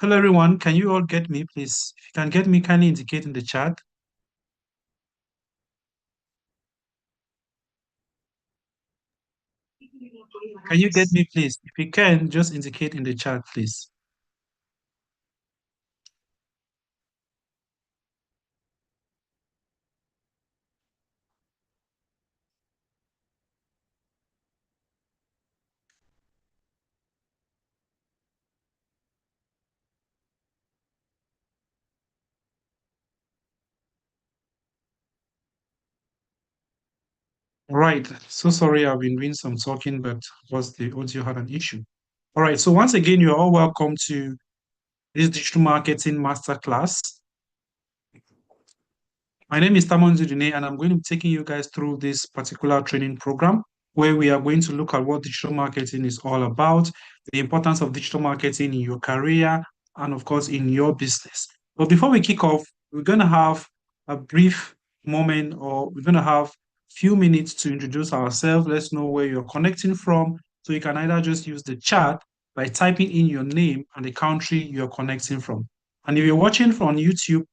Hello, everyone. Can you all get me, please? If you can get me, kindly indicate in the chat. Can you get me, please? If you can, just indicate in the chat, please. All right. So sorry, I've been doing some talking, but was the audio had an issue. All right. So once again, you're all welcome to this digital marketing masterclass. My name is Tamon Zudine, and I'm going to be taking you guys through this particular training program where we are going to look at what digital marketing is all about, the importance of digital marketing in your career, and of course, in your business. But before we kick off, we're going to have a brief moment, or we're going to have few minutes to introduce ourselves. Let's know where you're connecting from. So you can either just use the chat by typing in your name and the country you're connecting from. And if you're watching from YouTube,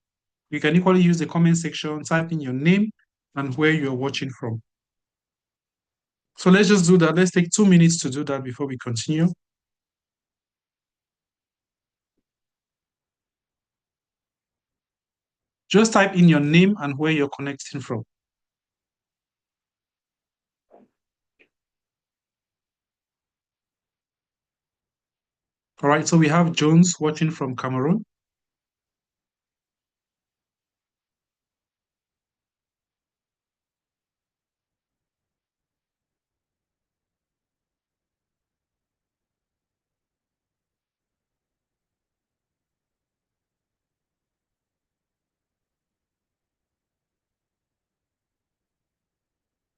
you can equally use the comment section, type in your name and where you're watching from. So let's just do that. Let's take 2 minutes to do that before we continue. Just type in your name and where you're connecting from. All right, so we have Jones watching from Cameroon.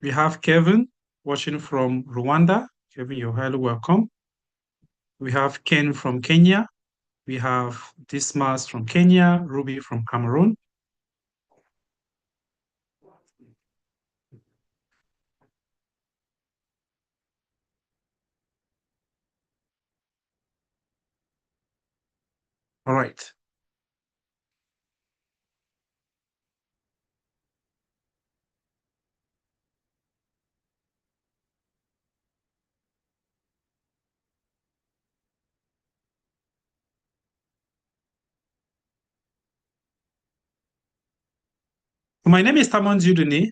We have Kevin watching from Rwanda. Kevin, you're highly welcome. We have Ken from Kenya. We have Dismas from Kenya, Ruby from Cameroon. All right. My name is Tamon Duduni.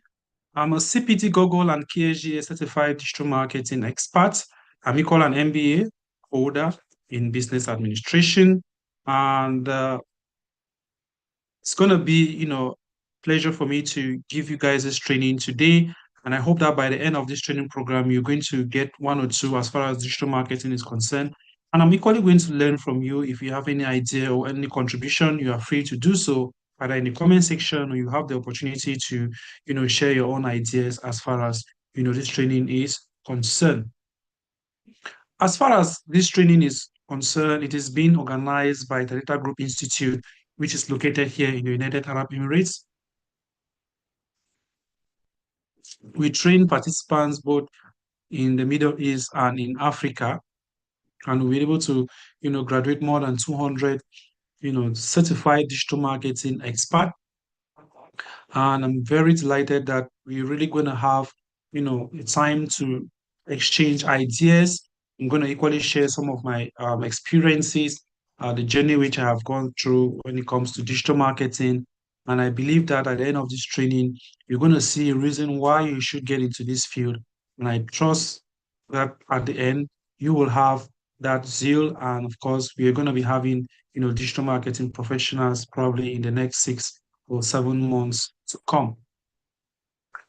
I'm a CPT Google and KSGA certified digital marketing expert. I'm equal an MBA holder in business administration. And it's going to be, pleasure for me to give you guys this training today. And I hope that by the end of this training program, you're going to get one or two as far as digital marketing is concerned. And I'm equally going to learn from you. If you have any idea or any contribution, you are free to do so, either in the comment section or you have the opportunity to, share your own ideas as far as, this training is concerned. As far as this training is concerned, it is being organized by the Data Group Institute, which is located here in the United Arab Emirates. We train participants both in the Middle East and in Africa, and we're able to, graduate more than 200, certified digital marketing expert. And I'm very delighted that we're really going to have, a time to exchange ideas. I'm going to equally share some of my experiences, the journey which I have gone through when it comes to digital marketing. And I believe that at the end of this training, you're going to see a reason why you should get into this field. And I trust that at the end, you will have that zeal. And of course, we are going to be having, digital marketing professionals probably in the next 6 or 7 months to come.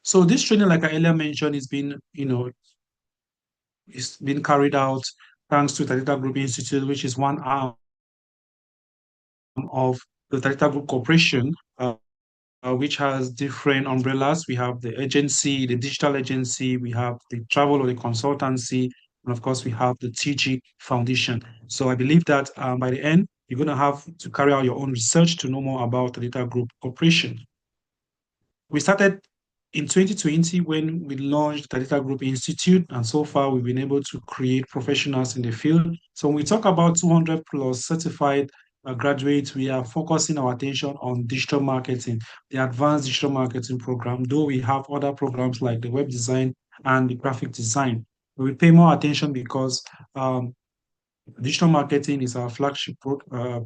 So this training, like I earlier mentioned, is been, it's been carried out thanks to the Data Group Institute, which is one arm of the Data Group Corporation, which has different umbrellas. We have the agency, the digital agency, we have the travel or the consultancy, and of course, we have the TG Foundation. So I believe that by the end, you're going to have to carry out your own research to know more about the Data Group Corporation. We started in 2020 when we launched the Data Group Institute, and so far we've been able to create professionals in the field. So when we talk about 200 plus certified graduates, we are focusing our attention on digital marketing, the advanced digital marketing program, though we have other programs like the web design and the graphic design. We pay more attention because digital marketing is our flagship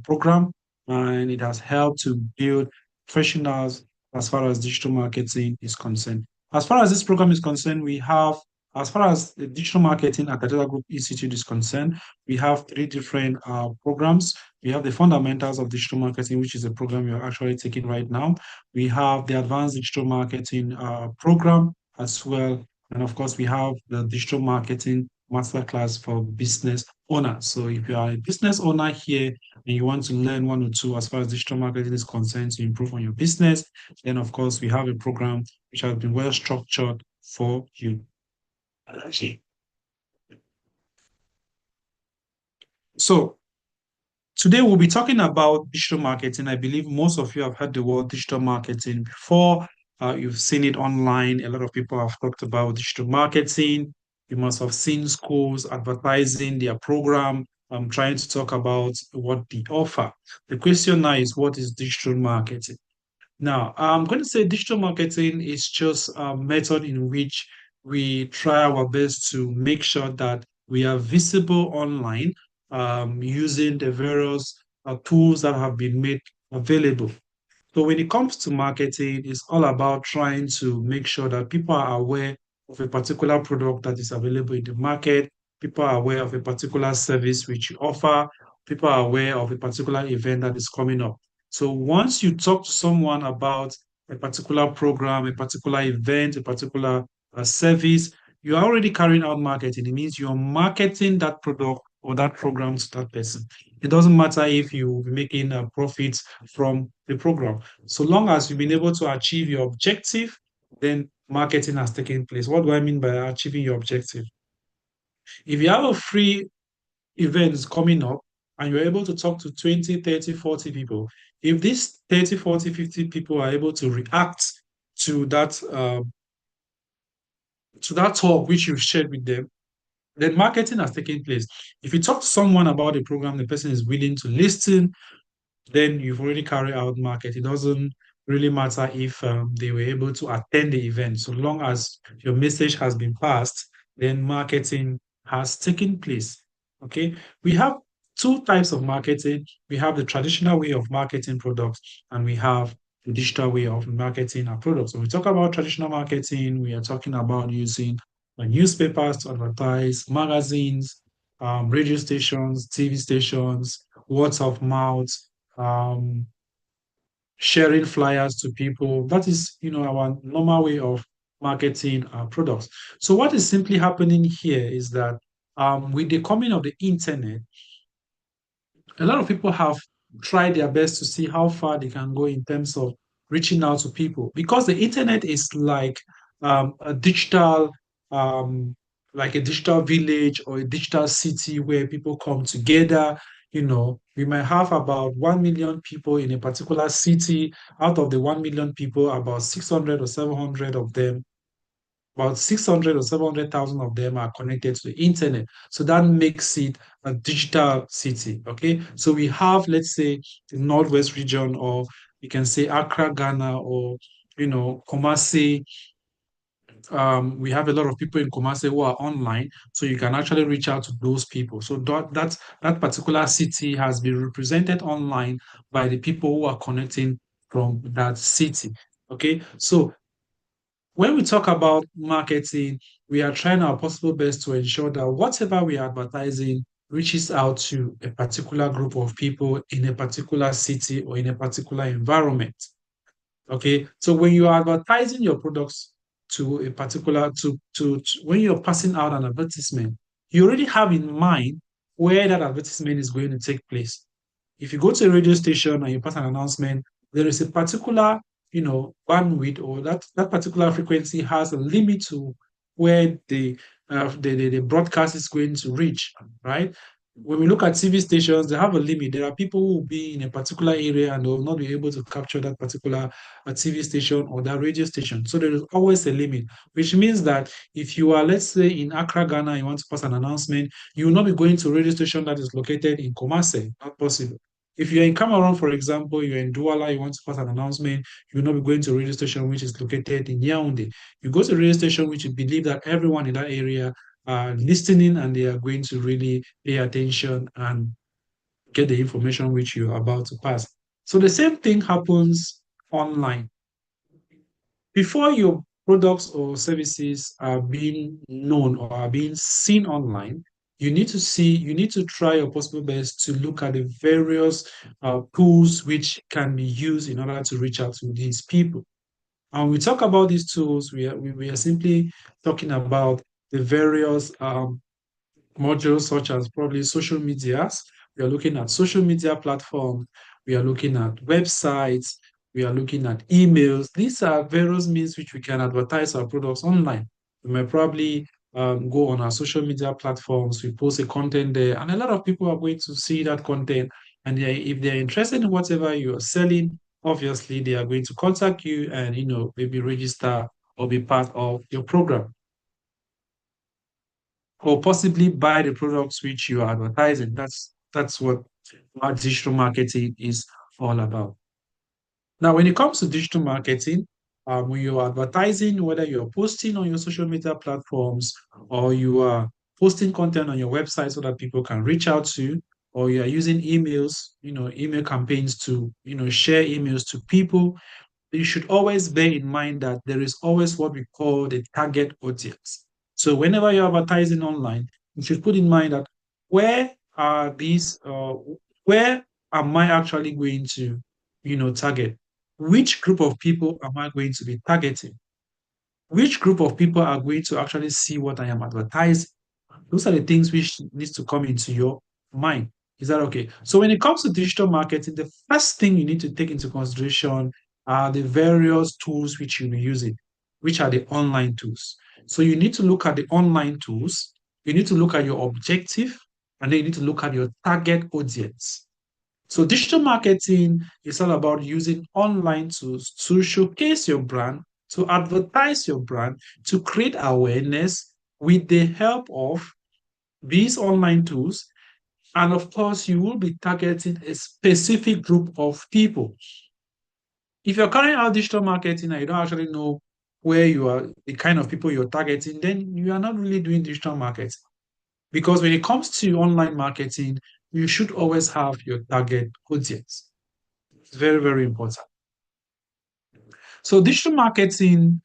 program, and it has helped to build professionals as far as digital marketing is concerned. As far as this program is concerned, we have, as far as the digital marketing at Catella Group Institute is concerned, we have three different programs. We have the fundamentals of digital marketing, which is a program you're actually taking right now. We have the advanced digital marketing program as well. And of course, we have the digital marketing masterclass for business owner. So if you are a business owner here and you want to learn one or two as far as digital marketing is concerned to improve on your business, then of course we have a program which has been well structured for you. So today we'll be talking about digital marketing. I believe most of you have heard the word digital marketing before. You've seen it online. A lot of people have talked about digital marketing. You must have seen schools advertising their program. I'm trying to talk about what they offer. The question now is, what is digital marketing? Now, I'm going to say digital marketing is just a method in which we try our best to make sure that we are visible online using the various tools that have been made available. So when it comes to marketing, it's all about trying to make sure that people are aware of a particular product that is available in the market. People are aware of a particular service which you offer. People are aware of a particular event that is coming up. So once you talk to someone about a particular program, a particular event, a particular service, you're already carrying out marketing. It means you're marketing that product or that program to that person. It doesn't matter if you're making profits from the program. So long as you've been able to achieve your objective, then marketing has taken place. What do I mean by achieving your objective? If you have a free event coming up and you're able to talk to 20, 30, 40 people, if these 30, 40, 50 people are able to react to that talk which you've shared with them, then marketing has taken place. If you talk to someone about the program, the person is willing to listen, then you've already carried out market. It doesn't really matter if they were able to attend the event. So long as your message has been passed, then marketing has taken place. Okay. We have two types of marketing. We have the traditional way of marketing products, and we have the digital way of marketing our products. When we talk about traditional marketing, we are talking about using newspapers to advertise, magazines, radio stations, TV stations, words of mouth, um, sharing flyers to people. That is, our normal way of marketing our products. So what is simply happening here is that with the coming of the internet, a lot of people have tried their best to see how far they can go in terms of reaching out to people because the internet is a digital um, like a digital village or a digital city where people come together. We might have about 1 million people in a particular city. Out of the 1 million people, about 600 or 700 of them, about 600 or 700,000 of them are connected to the internet. So that makes it a digital city. Okay. So we have, let's say, the Northwest region, or you can say Accra, Ghana, or, Kumasi. We have a lot of people in Kumasi who are online, so you can actually reach out to those people. So that particular city has been represented online by the people who are connecting from that city. Okay. So when we talk about marketing, we are trying our possible best to ensure that whatever we are advertising reaches out to a particular group of people in a particular city or in a particular environment. Okay, so when you are advertising your products to a particular when you're passing out an advertisement, you already have in mind where that advertisement is going to take place. If you go to a radio station and you pass an announcement, there is a particular, bandwidth, or that particular frequency has a limit to where the broadcast is going to reach, right? When we look at TV stations, they have a limit. There are people who will be in a particular area and they will not be able to capture that particular TV station or that radio station. So there is always a limit, which means that if you are, let's say, in Accra, Ghana, and you want to pass an announcement, you will not be going to a radio station that is located in Kumasi. Not possible. If you're in Cameroon, for example, you're in Douala, you want to pass an announcement, you'll not be going to a radio station which is located in Yaoundé. You go to a radio station which you believe that everyone in that area are listening and they are going to really pay attention and get the information which you're about to pass. So the same thing happens online. Before your products or services are being known or are being seen online, you need to try your possible best to look at the various tools which can be used in order to reach out to these people. And when we talk about these tools, we are simply talking about the various modules such as probably social medias. We are looking at social media platforms. We are looking at websites. We are looking at emails. These are various means which we can advertise our products online. We may probably go on our social media platforms. We post a content there, and a lot of people are going to see that content. And if they're interested in whatever you are selling, obviously they are going to contact you and maybe register or be part of your program or possibly buy the products which you are advertising. That's what digital marketing is all about. Now, when it comes to digital marketing, when you're advertising, whether you're posting on your social media platforms or you are posting content on your website so that people can reach out to you, or you are using emails, email campaigns to, share emails to people, you should always bear in mind that there is always what we call the target audience. So whenever you're advertising online, you should put in mind that where are these, where am I actually going to, target? Which group of people am I going to be targeting? Which group of people are going to actually see what I am advertising? Those are the things which needs to come into your mind. Is that okay? So when it comes to digital marketing, the first thing you need to take into consideration are the various tools which you'll be using, which are the online tools. So you need to look at the online tools, you need to look at your objective, and then you need to look at your target audience. So digital marketing is all about using online tools to showcase your brand, to advertise your brand, to create awareness with the help of these online tools. And of course, you will be targeting a specific group of people. If you're carrying out digital marketing and you don't actually know where you are, the kind of people you're targeting, then you are not really doing digital marketing. Because when it comes to online marketing, you should always have your target audience. It's very, very important. So digital marketing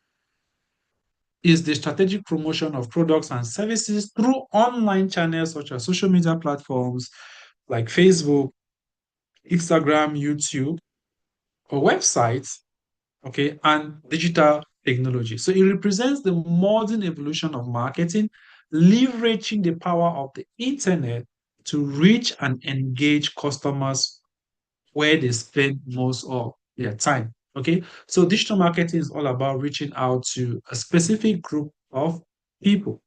is the strategic promotion of products and services through online channels such as social media platforms like Facebook, Instagram, YouTube, or websites, okay, and digital technology. So it represents the modern evolution of marketing, leveraging the power of the internet to reach and engage customers where they spend most of their time. Okay, so digital marketing is all about reaching out to a specific group of people.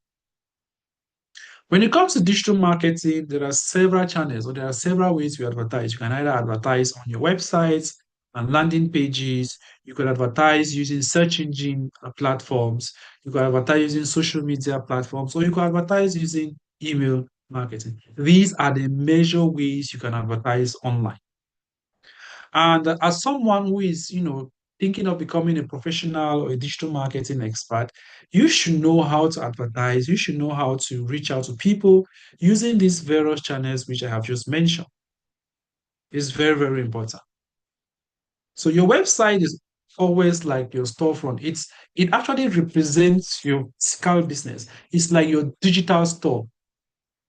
When it comes to digital marketing, there are several channels or there are several ways you advertise. You can either advertise on your websites and landing pages. You could advertise using search engine platforms. You could advertise using social media platforms, or you could advertise using email marketing. These are the major ways you can advertise online. And as someone who is, thinking of becoming a professional or a digital marketing expert, you should know how to advertise. You should know how to reach out to people using these various channels, which I have just mentioned. It's very, very important. So your website is always like your storefront. It actually represents your physical business. It's like your digital store.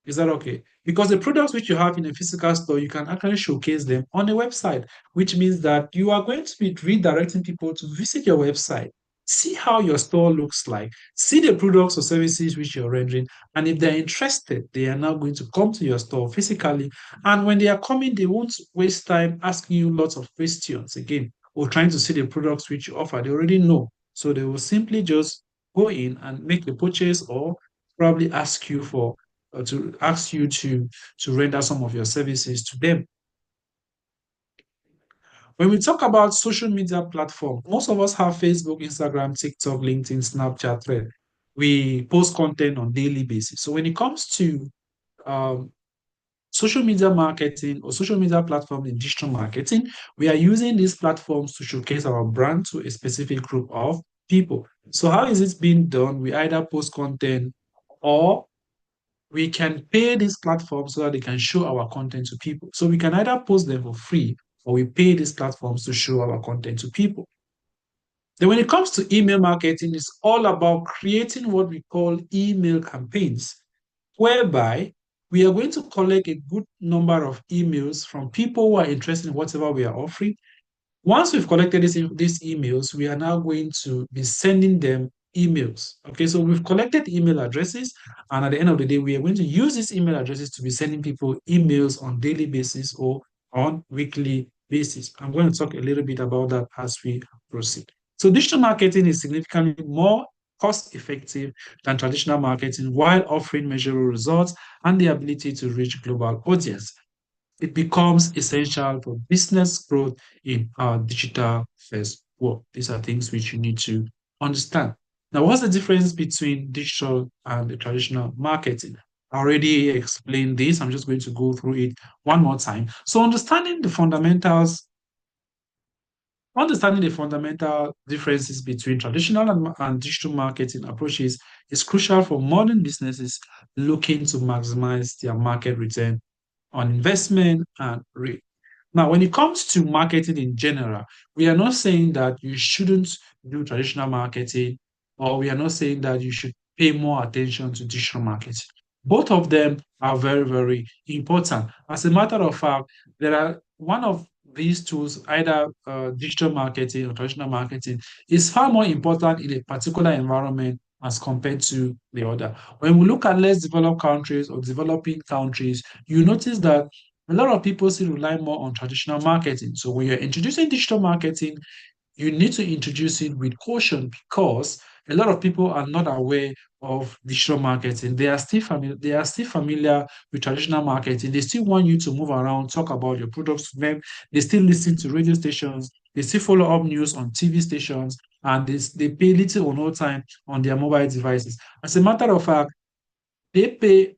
Is that okay? Because the products which you have in a physical store, you can actually showcase them on a website, which means that you are going to be redirecting people to visit your website, see how your store looks like, see the products or services which you're rendering. And if they're interested, they are now going to come to your store physically. And when they are coming, they won't waste time asking you lots of questions again or trying to see the products which you offer. They already know. So they will simply just go in and make the purchase or probably ask you for to ask you to render some of your services to them. When we talk about social media platform, most of us have Facebook, Instagram, TikTok, LinkedIn, Snapchat, Thread. We post content on daily basis. So when it comes to um, social media marketing or social media platform in digital marketing, we are using these platforms to showcase our brand to a specific group of people. So how is it being done? We either post content or we can pay these platforms so that they can show our content to people. So we can either post them for free or we pay these platforms to show our content to people. Then when it comes to email marketing, it's all about creating what we call email campaigns, whereby we are going to collect a good number of emails from people who are interested in whatever we are offering. Once we've collected these emails, we are now going to be sending them emails. Okay, so we've collected email addresses, and at the end of the day, we are going to use these email addresses to be sending people emails on daily basis or on weekly basis. I'm going to talk a little bit about that as we proceed. So digital marketing is significantly more cost effective than traditional marketing while offering measurable results and the ability to reach global audience. It becomes essential for business growth in our digital first world. These are things which you need to understand. Now, what's the difference between digital and the traditional marketing? I already explained this. I'm just going to go through it one more time. So, understanding the fundamental differences between traditional and digital marketing approaches is crucial for modern businesses looking to maximize their market return on investment and rate. Now, when it comes to marketing in general, we are not saying that you shouldn't do traditional marketing, or we are not saying that you should pay more attention to digital marketing. Both of them are very, very important. As a matter of fact, there are one of these tools, either digital marketing or traditional marketing, is far more important in a particular environment as compared to the other. When we look at less developed countries or developing countries, you notice that a lot of people still rely more on traditional marketing. So when you're introducing digital marketing, you need to introduce it with caution because a lot of people are not aware of digital marketing. They are still familiar with traditional marketing. They still want you to move around, talk about your products to them. They still listen to radio stations. They still follow up news on TV stations, and they pay little or no time on their mobile devices. As a matter of fact, they pay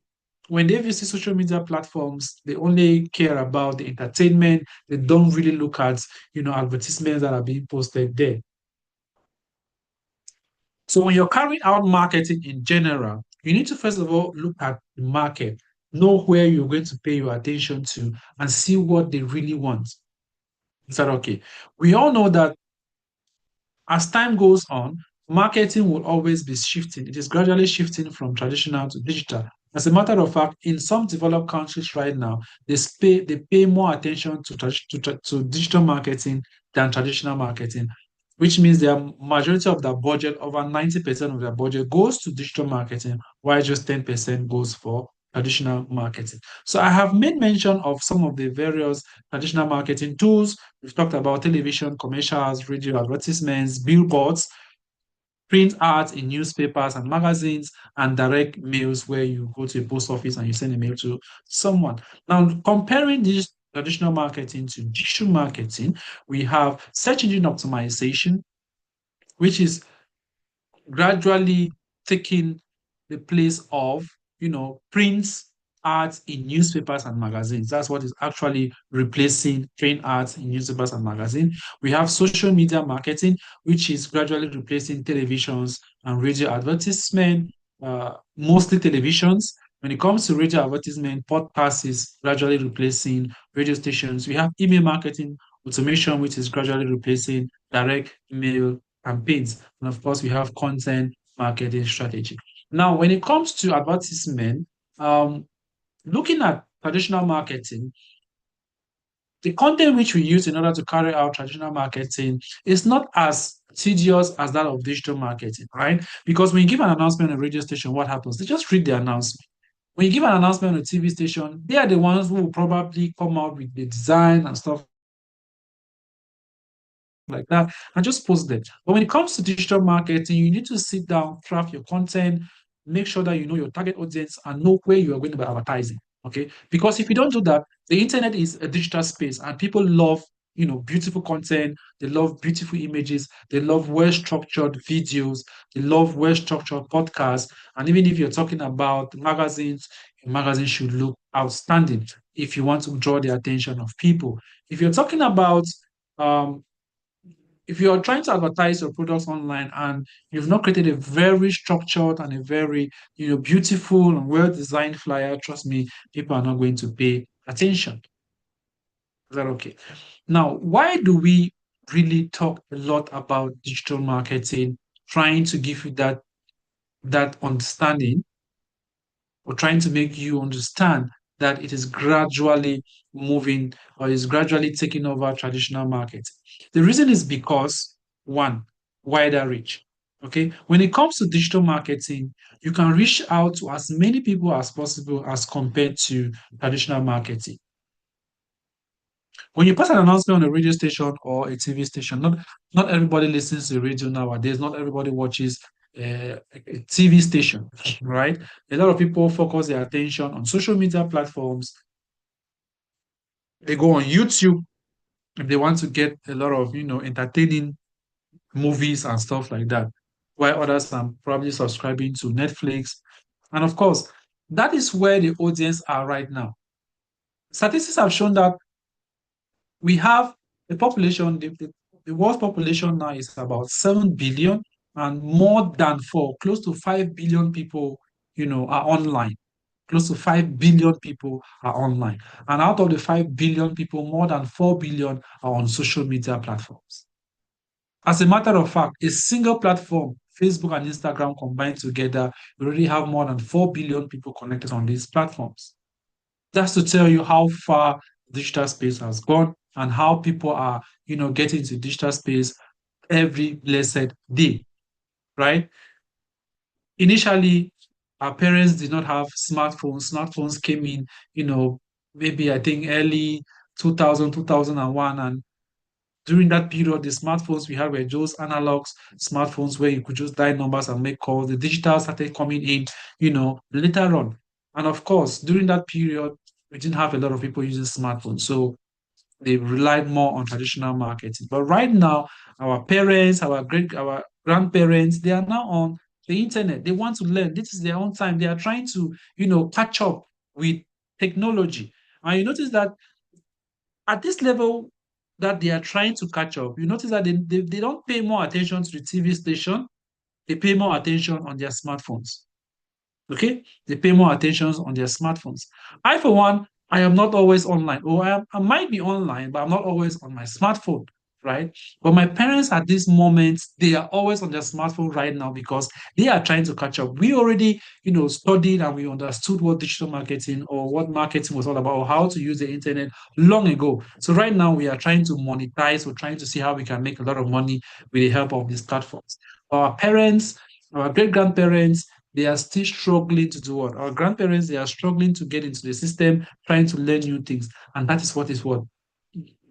when they visit social media platforms, they only care about the entertainment. They don't really look at, advertisements that are being posted there. So when you're carrying out marketing in general, you need to first of all look at the market, know where you're going to pay your attention to, and see what they really want. Is that okay? We all know that as time goes on, marketing will always be shifting. It is gradually shifting from traditional to digital. As a matter of fact, in some developed countries right now, they pay more attention to digital marketing than traditional marketing, which means the majority of their budget, over 90% of their budget, goes to digital marketing, while just 10% goes for traditional marketing. So I have made mention of some of the various traditional marketing tools. We've talked about television, commercials, radio advertisements, billboards, print ads in newspapers and magazines, and direct mails where you go to a post office and you send a mail to someone. Now, comparing this traditional marketing to digital marketing, we have search engine optimization, which is gradually taking the place of, print ads in newspapers and magazines. That's what is actually replacing print ads in newspapers and magazines. We have social media marketing, which is gradually replacing televisions and radio advertisement, mostly televisions. When it comes to radio advertisement, podcast is gradually replacing radio stations. We have email marketing automation, which is gradually replacing direct email campaigns. And of course, we have content marketing strategy. Now, when it comes to advertisement, um, looking at traditional marketing, the content which we use in order to carry out traditional marketing is not as tedious as that of digital marketing, right? Because when you give an announcement on a radio station, what happens? They just read the announcement. When you give an announcement on a TV station, they are the ones who will probably come out with the design and stuff like that and just post them. But when it comes to digital marketing, you need to sit down, craft your content, make sure that you know your target audience and know where you are going to be advertising. Okay. Because if you don't do that, the internet is a digital space and people love, beautiful content. They love beautiful images. They love well-structured videos. They love well-structured podcasts. And even if you're talking about magazines, your magazine should look outstanding if you want to draw the attention of people. If you're talking about um, if you are trying to advertise your products online and you've not created a very structured and a very beautiful and well-designed flyer, trust me, people are not going to pay attention. Is that okay? Now, why do we really talk a lot about digital marketing, trying to give you that understanding, or trying to make you understand that it is gradually moving or is gradually taking over traditional markets? The reason is because, one, wider reach. Okay, when it comes to digital marketing, you can reach out to as many people as possible as compared to traditional marketing. When you pass an announcement on a radio station or a TV station, not everybody listens to the radio nowadays. Not everybody watches a TV station, right? A lot of people focus their attention on social media platforms. They go on YouTube if they want to get a lot of entertaining movies and stuff like that, while others are probably subscribing to Netflix. And of course, that is where the audience are right now. Statistics have shown that we have a population, the world's population now is about 7 billion, and more than close to 5 billion people, are online. Close to 5 billion people are online. And out of the 5 billion people, more than 4 billion are on social media platforms. As a matter of fact, a single platform, Facebook and Instagram combined together, we already have more than 4 billion people connected on these platforms. That's to tell you how far digital space has gone and how people are, getting into digital space every blessed day, right? Initially, our parents did not have smartphones. Smartphones came in, maybe I think early 2000, 2001. And during that period, the smartphones we had were just analogs smartphones where you could just dial numbers and make calls. The digital started coming in, later on. And of course, during that period, we didn't have a lot of people using smartphones. So they relied more on traditional marketing. But right now, our parents, our grandparents, they are now on the internet. They want to learn. This is their own time. They are trying to, catch up with technology. And you notice that at this level that they are trying to catch up, you notice that they don't pay more attention to the TV station. They pay more attention on their smartphones. Okay, they pay more attention on their smartphones. I, for one, I am not always online. Or I might be online, but I'm not always on my smartphone, right? But my parents at this moment, they are always on their smartphone right now because they are trying to catch up. We already, studied and we understood what digital marketing or what marketing was all about, or how to use the internet long ago. So right now we are trying to monetize. We're trying to see how we can make a lot of money with the help of these platforms. Our parents, our great grandparents, they are still struggling to do what? Our grandparents, they are struggling to get into the system, trying to learn new things. And that is what is what?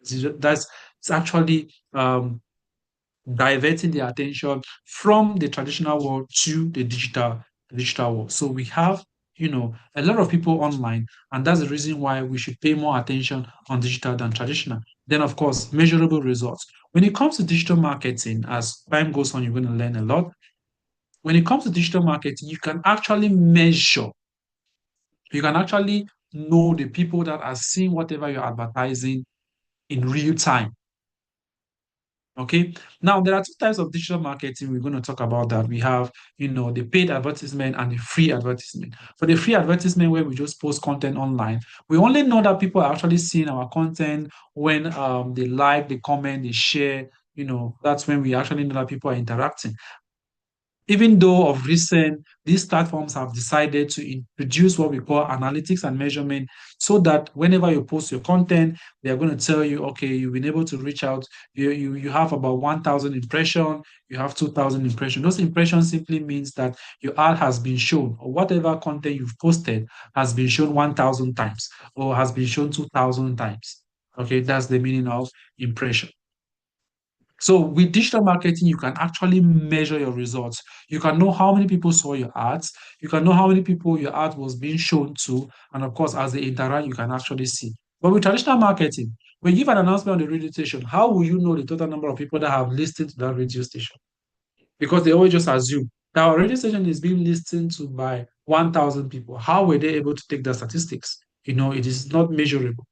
That's it's actually diverting the attention from the traditional world to the digital world. So we have, a lot of people online, and that's the reason why we should pay more attention on digital than traditional. Then, of course, measurable results. When it comes to digital marketing, as time goes on, you're going to learn a lot. When it comes to digital marketing, you can actually measure, you can actually know the people that are seeing whatever you're advertising in real time. Okay. Now, there are two types of digital marketing. We're going to talk about that. We have, the paid advertisement and the free advertisement. For the free advertisement, where we just post content online, we only know that people are actually seeing our content when they like, they comment, they share. That's when we actually know that people are interacting. Even though of recent, these platforms have decided to introduce what we call analytics and measurement, so that whenever you post your content, they are going to tell you, okay, you've been able to reach out. You have about 1,000 impressions, you have 2,000 impressions. Those impressions simply means that your ad has been shown, or whatever content you've posted has been shown 1,000 times, or has been shown 2,000 times. Okay, that's the meaning of impression. So with digital marketing, you can actually measure your results. You can know how many people saw your ads. You can know how many people your ad was being shown to. And of course, as they interact, you can actually see. But with traditional marketing, when you give an announcement on the radio station, how will you know the total number of people that have listened to that radio station? Because they always just assume that our radio station is being listened to by 1,000 people. How were they able to take the statistics? It is not measurable,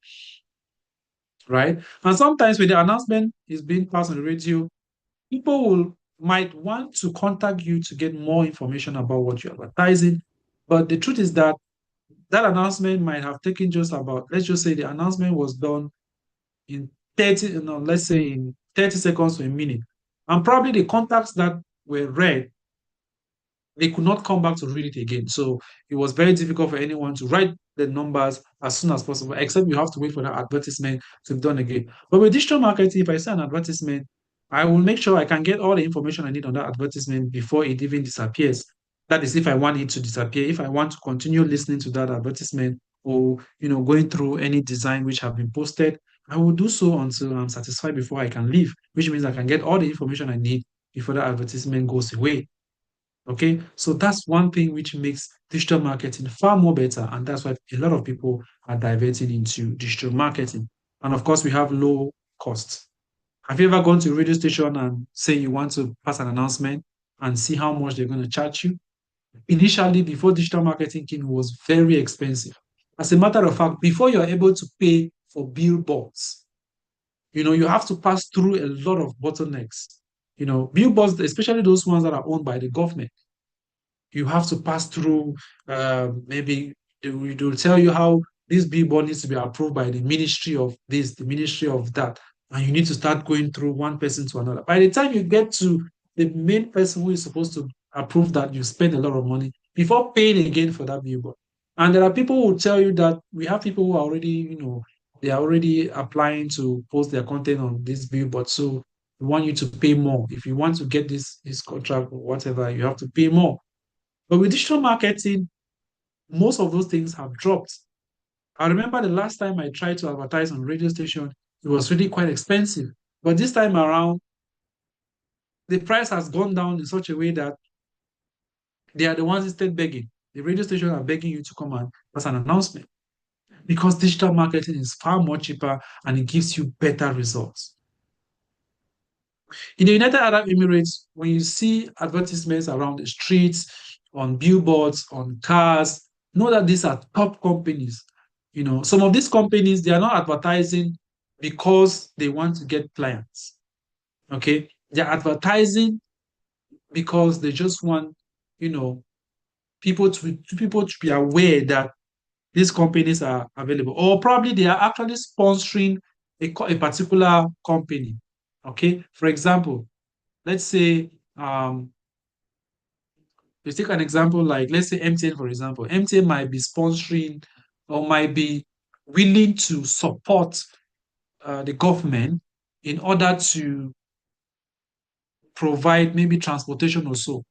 right? And sometimes when the announcement is being passed on the radio, people will might want to contact you to get more information about what you're advertising. But the truth is that that announcement might have taken just about, let's just say the announcement was done in 30, let's say in 30 seconds to a minute. And probably the contacts that were read, they could not come back to read it again. So it was very difficult for anyone to write the numbers as soon as possible, except you have to wait for the advertisement to be done again. But with digital marketing, if I see an advertisement, I will make sure I can get all the information I need on that advertisement before it even disappears. That is if I want it to disappear, if I want to continue listening to that advertisement or going through any design which have been posted, I will do so until I'm satisfied before I can leave, which means I can get all the information I need before the advertisement goes away. Okay, so that's one thing which makes digital marketing far more better, and that's why a lot of people are diverting into digital marketing. And of course, we have low costs. Have you ever gone to a radio station and say you want to pass an announcement and see how much they're going to charge you? Initially, before digital marketing came, it was very expensive. As a matter of fact, before you're able to pay for billboards, you have to pass through a lot of bottlenecks. Billboards, especially those ones that are owned by the government, you have to pass through, maybe they'll tell you how this billboard needs to be approved by the ministry of this, the ministry of that, and you need to start going through one person to another. By the time you get to the main person who is supposed to approve that, you spend a lot of money before paying again for that billboard. And there are people who will tell you that we have people who are already, they are already applying to post their content on this billboard. So we want you to pay more. If you want to get this contract or whatever, you have to pay more. But with digital marketing, most of those things have dropped. I remember the last time I tried to advertise on radio station, it was really quite expensive. But this time around, the price has gone down in such a way that they are the ones instead begging. The radio station are begging you to come and pass an announcement because digital marketing is far more cheaper and it gives you better results. In the United Arab Emirates, when you see advertisements around the streets, on billboards, on cars, know that these are top companies. Some of these companies, they are not advertising because they want to get clients. Okay. They're advertising because they just want, you know, people to be aware that these companies are available. Or probably they are actually sponsoring a particular company. Okay. For example, let's say let's take an example like let's say MTN, for example. MTN might be sponsoring or might be willing to support the government in order to provide maybe transportation or so.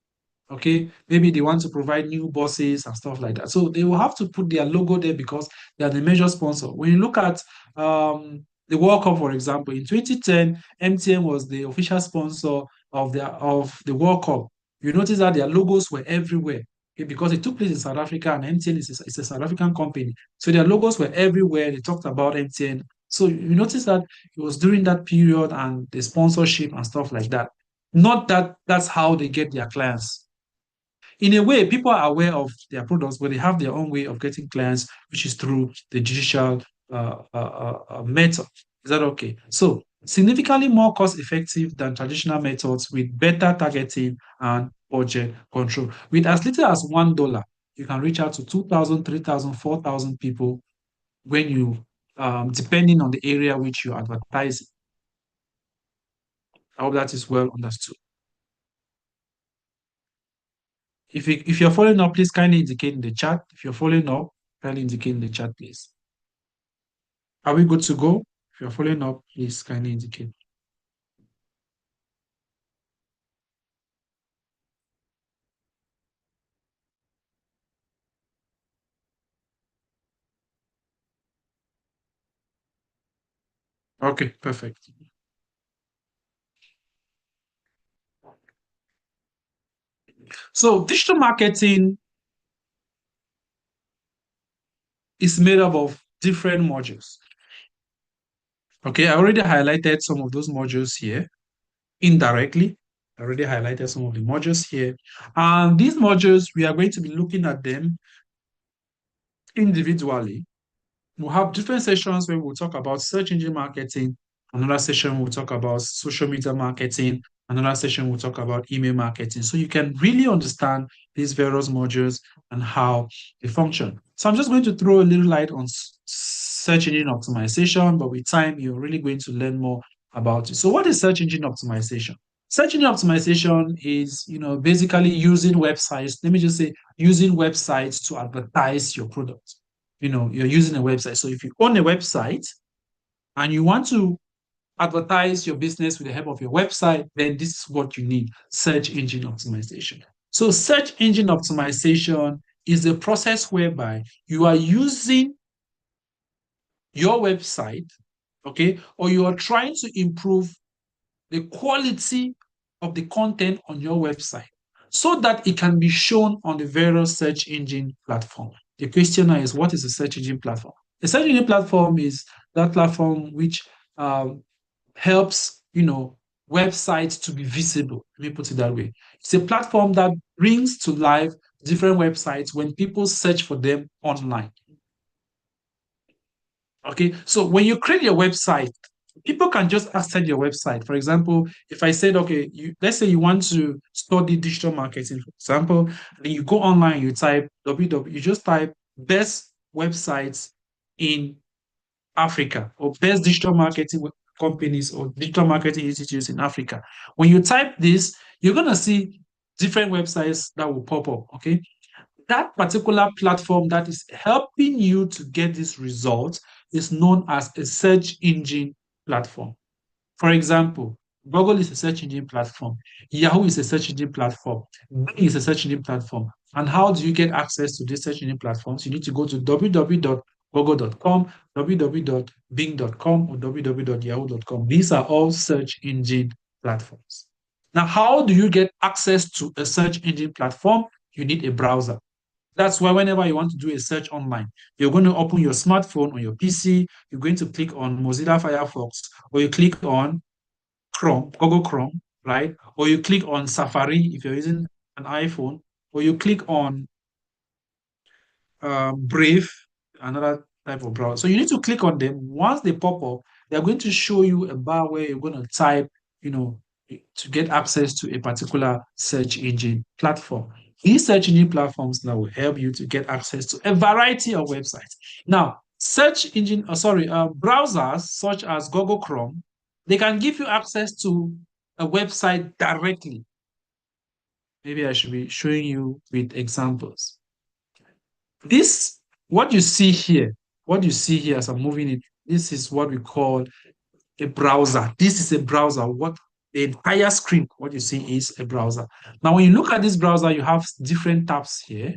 Okay, maybe they want to provide new buses and stuff like that. So they will have to put their logo there because they are the major sponsor. When you look at the World Cup, for example, in 2010, MTN was the official sponsor of the World Cup. You notice that their logos were everywhere. Okay, because it took place in South Africa and MTN is a South African company. So their logos were everywhere. They talked about MTN. So you notice that it was during that period and the sponsorship and stuff like that. Not that that's how they get their clients. In a way, people are aware of their products, but they have their own way of getting clients, which is through the judicial method. Is that okay? So, significantly more cost effective than traditional methods with better targeting and budget control. With as little as $1, you can reach out to 2,000, 3,000, 4,000 people when you, depending on the area which you're advertising. I hope that is well understood. If you're following up, please kindly indicate in the chat. If you're following up, kindly indicate in the chat, please. Are we good to go? If you're following up, please kindly indicate. Okay, perfect. So digital marketing is made up of different modules. Okay, I already highlighted some of those modules here indirectly. I already highlighted some of the modules here. And these modules, we are going to be looking at them individually. We'll have different sessions where we'll talk about search engine marketing. Another session we'll talk about social media marketing. Another session we'll talk about email marketing. So you can really understand these various modules and how they function. So I'm just going to throw a little light on search engine optimization, but with time, you're really going to learn more about it. So what is search engine optimization? Search engine optimization is, basically using websites. Let me just say, using websites to advertise your product. You're using a website. So if you own a website and you want to advertise your business with the help of your website, then this is what you need: search engine optimization. So search engine optimization is a process whereby you are using your website, okay, or you are trying to improve the quality of the content on your website so that it can be shown on the various search engine platform. The question now is, what is a search engine platform? A search engine platform is that platform which helps, websites to be visible. Let me put it that way. It's a platform that brings to life different websites when people search for them online. Okay, so when you create your website, people can just access your website. For example, if I said, okay, let's say you want to study digital marketing, for example, then you go online, you type www, you just type best websites in Africa or best digital marketing companies or digital marketing institutes in Africa. When you type this, you're going to see different websites that will pop up. Okay, that particular platform that is helping you to get this result is known as a search engine platform. For example, Google is a search engine platform. Yahoo is a search engine platform. Bing is a search engine platform. And how do you get access to these search engine platforms? You need to go to www.google.com, www.bing.com, or www.yahoo.com. These are all search engine platforms. Now, how do you get access to a search engine platform? You need a browser. That's why whenever you want to do a search online, you're going to open your smartphone or your PC, you're going to click on Mozilla Firefox, or you click on Chrome, Google Chrome, right? Or you click on Safari if you're using an iPhone, or you click on Brave, another type of browser. So you need to click on them. Once they pop up, they're going to show you a bar where you're going to type, to get access to a particular search engine platform. These search engine platforms now will help you to get access to a variety of websites. Now, browsers such as Google Chrome, they can give you access to a website directly. Maybe I should be showing you with examples. What you see here as I'm moving it, this is what we call a browser. This is a browser. What the entire screen, what you see is a browser. Now, when you look at this browser, you have different tabs here.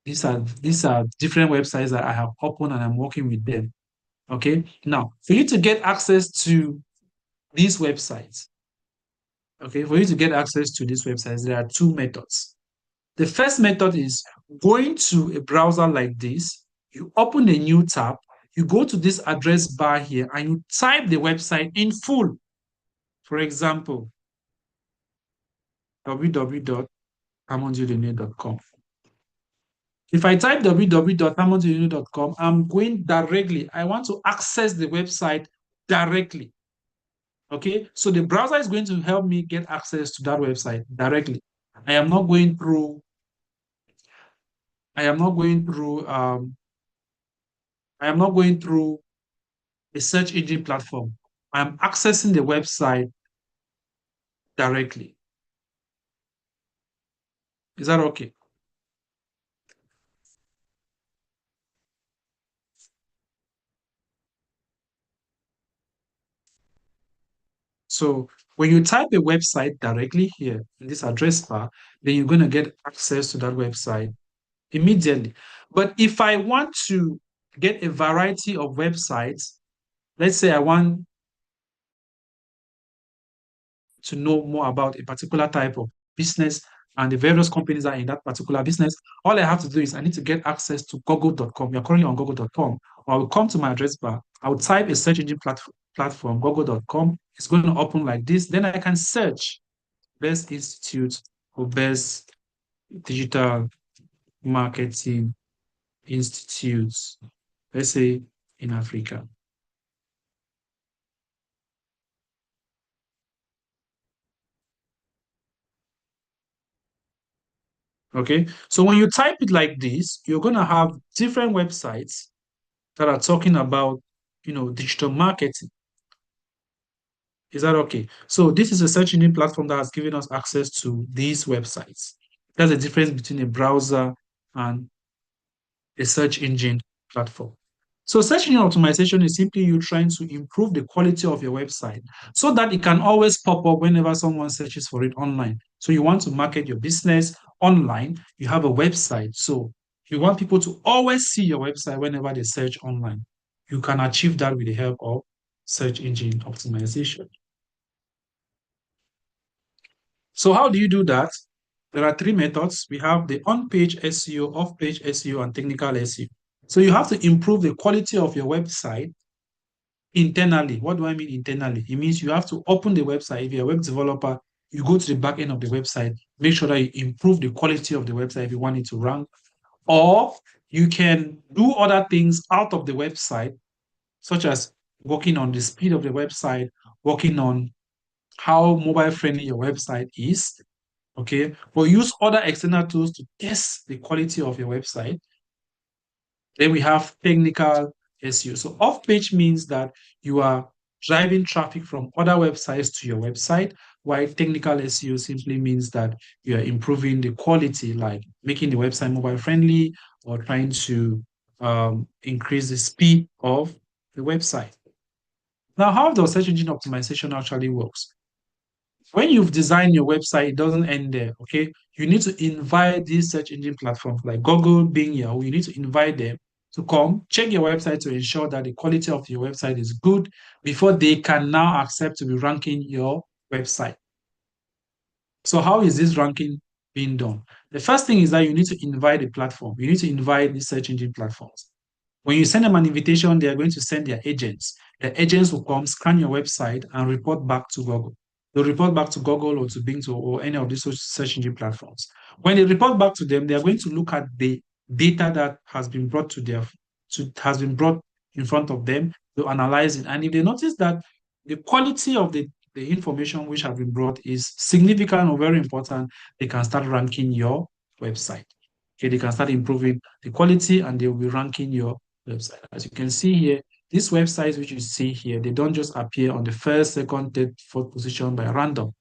These are different websites that I have opened and I'm working with them. Okay. Now, for you to get access to these websites, there are two methods. The first method is going to a browser like this. You open a new tab, you go to this address bar here, and you type the website in full. For example, www.hammondyodene.com. If I type www.hammondyodene.com, I'm going directly. I want to access the website directly. Okay, so the browser is going to help me get access to that website directly. I am not going through a search engine platform. I'm accessing the website directly. Is that okay? So when you type a website directly here in this address bar, then you're going to get access to that website immediately. But if I want to get a variety of websites, let's say I want to know more about a particular type of business and the various companies that are in that particular business, all I have to do is I need to get access to google.com. You're currently on google.com. Or I will come to my address bar. I will type a search engine platform, google.com. It's going to open like this. Then I can search. best institute or best digital marketing institutes, let's say in Africa. Okay. So when you type it like this, you're going to have different websites that are talking about, digital marketing. Is that okay? So this is a search engine platform that has given us access to these websites. There's a difference between a browser and a search engine platform. So search engine optimization is simply you trying to improve the quality of your website so that it can always pop up whenever someone searches for it online. So you want to market your business online, you have a website. So you want people to always see your website whenever they search online. You can achieve that with the help of search engine optimization. So how do you do that? There are three methods. We have the on-page SEO, off-page SEO, and technical SEO. So you have to improve the quality of your website internally. What do I mean internally? It means you have to open the website. If you're a web developer, you go to the back end of the website, make sure that you improve the quality of the website if you want it to rank. Or you can do other things out of the website, such as working on the speed of the website, working on how mobile friendly your website is. Okay. But use other external tools to test the quality of your website. Then we have technical SEO. So off page means that you are driving traffic from other websites to your website, while technical SEO simply means that you are improving the quality, like making the website mobile friendly or trying to increase the speed of the website. Now, how does search engine optimization actually works? When you've designed your website, it doesn't end there. Okay. You need to invite these search engine platforms like Google, Bing, Yahoo. You need to invite them to come check your website to ensure that the quality of your website is good before they can now accept to be ranking your website. So, how is this ranking being done? The first thing is that you need to invite a platform. You need to invite the search engine platforms. When you send them an invitation, they are going to send their agents. The agents will come, scan your website, and report back to Google. They'll report back to Google or to Bing or any of these search engine platforms. When they report back to them, they are going to look at the data that has been brought has been brought in front of them to analyze it. And if they notice that the quality of the information which have been brought is significant or very important, they can start ranking your website. Okay, they can start improving the quality and they will be ranking your website. As you can see here, these websites which you see here, they don't just appear on the first, second, third, fourth position by random.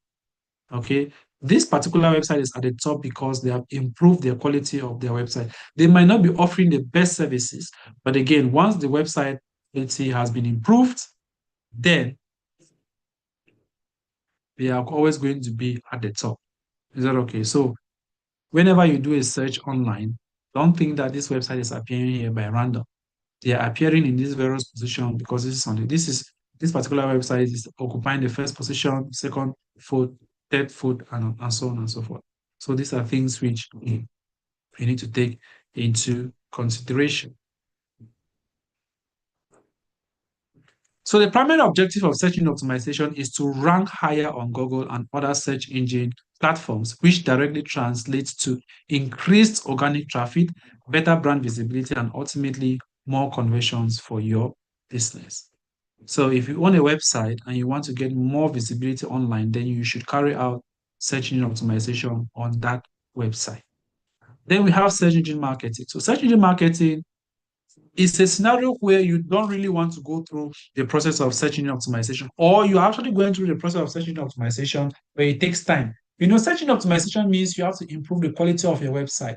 Okay. This particular website is at the top because they have improved their quality of their website. They might not be offering the best services, but again, once the website, let's say, has been improved, then they are always going to be at the top. Is that okay? So whenever you do a search online, don't think that this website is appearing here by random. They are appearing in this various position because this particular website is occupying the first position, second foot, third foot, and so on and so forth. So these are things which we need to take into consideration. So the primary objective of search engine optimization is to rank higher on Google and other search engine platforms, which directly translates to increased organic traffic, better brand visibility, and ultimately more conversions for your business. So if you own a website and you want to get more visibility online, then you should carry out search engine optimization on that website. Then we have search engine marketing. So search engine marketing is a scenario where you don't really want to go through the process of search engine optimization, or you're actually going through the process of search engine optimization where it takes time. Search engine optimization means you have to improve the quality of your website.